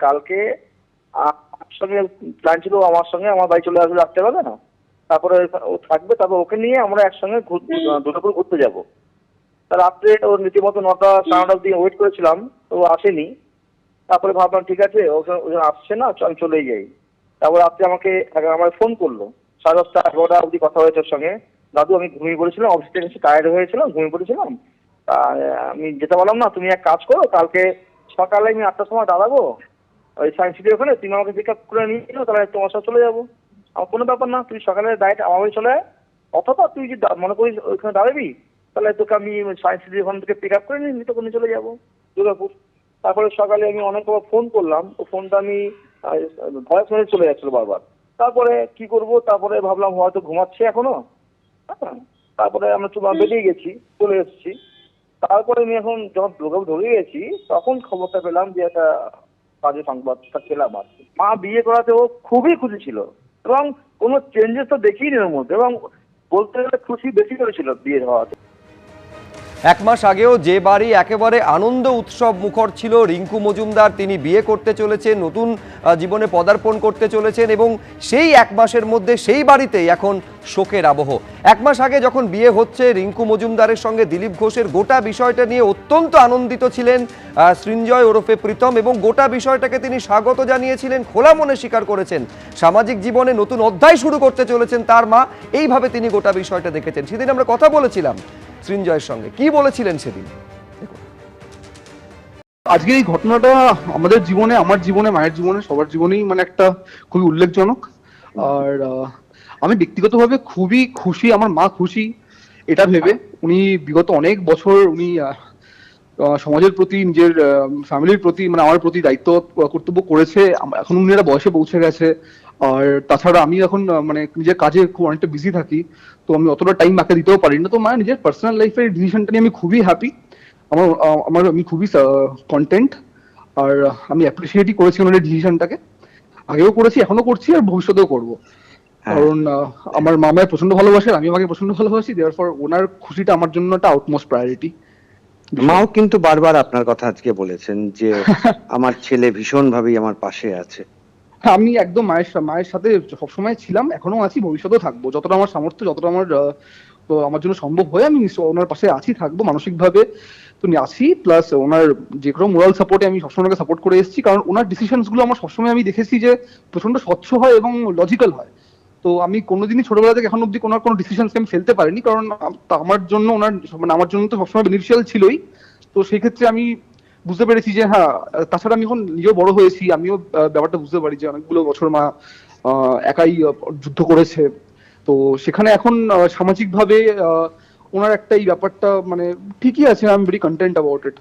কালকে একসঙ্গে প্ল্যান ছিল আমার সঙ্গে, আমার বাড়ি চলে আসবে রাত্রেবেলা না, তারপরে ও থাকবে, তারপর ওকে নিয়ে আমরা একসঙ্গে দুর্গাপুর ঘুরতে যাবো। তা রাত্রে ওর রীতিমতো 9টা 9:30 অব্দি ওয়েট করেছিলাম, তো ও আসেনি। তারপরে ভাবলাম ঠিক আছে, ও আসছে না, আমি চলেই যাই। তারপর রাত্রে আমার ফোন করলো, 10:30 11টা অব্দি কথা হয়েছে ওর সঙ্গে। দাদু আমি ঘুমিয়ে পড়েছিলাম, অফিস থেকে এসে টায়ার্ড হয়েছিলাম, ঘুমিয়ে পড়েছিলাম, আমি যেতে পারলাম না, তুমি এক কাজ করো, কালকে সকালে আমি 8টার সময় দাঁড়াবো ওই সায়েন্স সিটি ওখানে, তুমি আমাকে পিক আপ করে নিয়ে এলো, তাহলে তোমার সাথে চলে যাবো। আমার কোনো ব্যাপার না, তুই সকালে ডাইরেক্ট আমার বাড়ি চলে আয়, অথবা তুই যদি মনে করিস ওইখানে দাঁড়াবি, তাহলে তোকে আমি সায়েন্স সিটি ওখান থেকে পিক আপ করে নিয়ে তোকে নিয়ে চলে যাবো দুর্গাপুর। তারপরে সকালে আমি অনেকবার ফোন করলাম, ও ফোনটা আমি ভয়েস মেসেজ চলে যাচ্ছিল বারবার। তারপরে কি করব, তারপরে ভাবলাম হয়তো ঘুমাচ্ছে এখনো। হ্যাঁ, তারপরে আমরা বেরিয়ে গেছি, চলে এসেছি। তারপরে আমি এখন যখন দুর্গাপুর ঢুকে গেছি, তখন খবরটা পেলাম যে একটা বাজে সংবাদটা পেলাম আর কি। মা বিয়ে করাতে ও খুবই খুশি ছিল, এবং কোনো চেঞ্জেস তো দেখিনি ওর মধ্যে, এবং বলতে গেলে খুশি বেশি করেছিল বিয়ে হওয়াতে। এক মাস আগেও যে বাড়ি একেবারে আনন্দ উৎসব মুখর ছিল, রিঙ্কু মজুমদার তিনি বিয়ে করতে চলেছেন, নতুন জীবনে পদার্পণ করতে চলেছেন, এবং সেই এক মাসের মধ্যে সেই বাড়িতেই এখন শোকের আবহ। এক মাস আগে যখন বিয়ে হচ্ছে রিঙ্কু মজুমদারের সঙ্গে দিলীপ ঘোষের, গোটা বিষয়টা নিয়ে অত্যন্ত আনন্দিত ছিলেন সৃঞ্জয় ওরফে প্রীতম, এবং গোটা বিষয়টাকে তিনি স্বাগত জানিয়েছিলেন, খোলা মনে স্বীকার করেছেন সামাজিক জীবনে নতুন অধ্যায় শুরু করতে চলেছেন তার মা, এইভাবে তিনি গোটা বিষয়টা দেখেছেন। সেদিন আমরা কথা বলেছিলাম সৃঞ্জয়ের সঙ্গে, কি বলেছিলেন সেদিন। আজকের এই ঘটনাটা আমাদের জীবনে, আমার জীবনে, মায়ের জীবনে, সবার জীবনেই মানে একটা খুবই উল্লেখজনক। আর আমি ব্যক্তিগতভাবে খুবই খুশি, আমার মা খুশি এটা ভেবে। উনি বিগত অনেক বছর উনি সমাজের প্রতি, নিজের ফ্যামিলির প্রতি, মানে আমার প্রতি দায়িত্ব কর্তব্য করেছে। এখন উনি একটা বয়সে পৌঁছে গেছে, আর তাছাড়া আমি এখন মানে নিজের কাজে খুব অনেকটা বিজি থাকি, তো আমি অতটা টাইম মাকে দিতেও পারি না। তো মানে নিজের পার্সোনাল লাইফের ডিসিশনটা নিয়ে আমি খুবই হ্যাপি, আমি খুবই কন্টেন্ট, আর আমি অ্যাপ্রিসিয়েটই করেছি ওনার ডিসিশনটাকে। আগেও করেছি, এখনো করছি, আর ভবিষ্যতেও করবো। কারণ আমার মামায় প্রচন্ড ভালোবাসে, আমি আমাকে প্রচন্ড ভালোবাসি, দেয়ারফর ওনার খুশিটা আমার জন্য একটা আউটমোস্ট প্রায়োরিটি। মাও কিন্তু বারবার আপনার কথা আজকে বলেছেন যে আমার ছেলে ভীষণ ভাবেই আমার পাশে আছে। আমি একদম মায়ের সাথে সবসময় ছিলাম, এখনো আছি, ভবিষ্যতেও থাকবো। যতটা আমার সামর্থ্য, যতটা আমার জন্য সম্ভব হয়, আমি ওনার পাশে আছি, থাকবো মানসিক ভাবে তো আছি। প্লাস ওনার যে কোনো মোরাল সাপোর্টে আমি সবসময় ওনাকে সাপোর্ট করে এসেছি, কারণ ওনার ডিসিশনস গুলো আমার সবসময় আমি দেখেছি যে প্রচন্ড স্বচ্ছ হয় এবং লজিক্যাল হয়। তো আমি কোনোদিনই ছোটবেলা থেকে এখন অব্দি কোনো ডিসিশনকে আমি ফেলতে পারিনি, কারণ আমার জন্য ওনার, মানে আমার জন্য তো সবসময় বেনিফিশিয়াল ছিলই। তো সেই ক্ষেত্রে আমি বুঝতে পেরেছি যে হ্যাঁ, তাছাড়া আমি এখন নিজেও বড় হয়েছি, আমিও ব্যাপারটা বুঝতে পারি যে অনেকগুলো বছর মা একাই যুদ্ধ করেছে। তো সেখানে এখন সামাজিক ভাবে ওনার একটা এই ব্যাপারটা মানে ঠিকই আছে, I am very content about it.